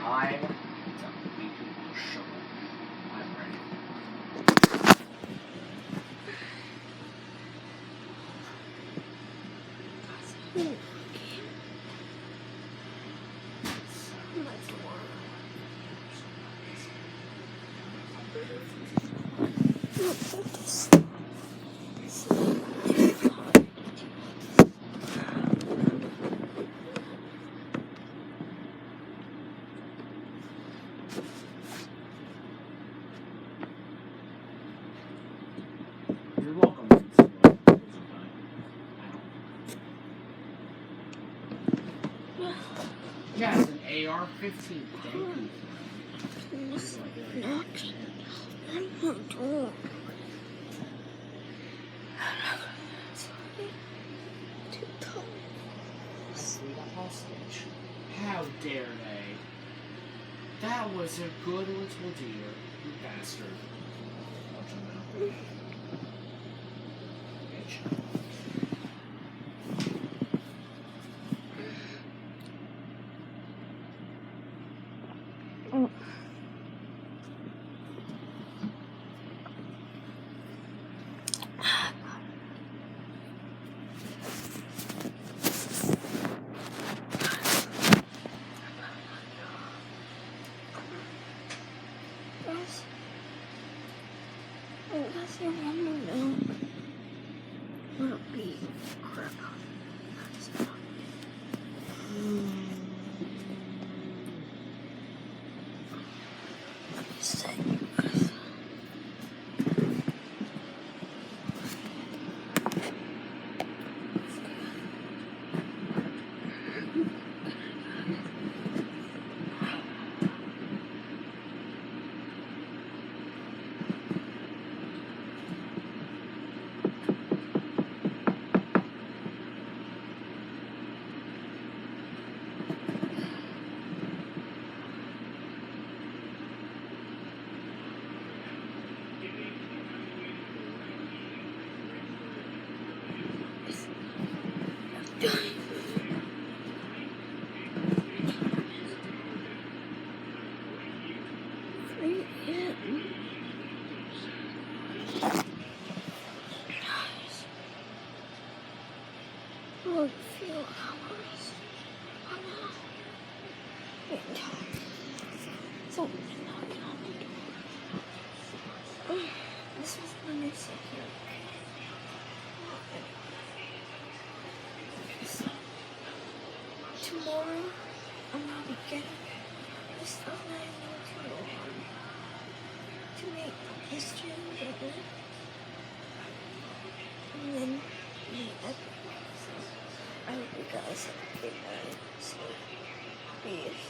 time to make people show up. I'm ready. You're welcome. Yeah, it's an AR-15. Thank you. The hostage. How dare they? That was a good little deer, you bastard. Watch him now. Bitch. That's your mom will know. It'll be crap. Let me say. For a few hours. So, knocking on the door. This was my new secret. Tomorrow, I'm gonna be getting the stuff that I need to make history together. And then I hope you guys have a good night. So, peace.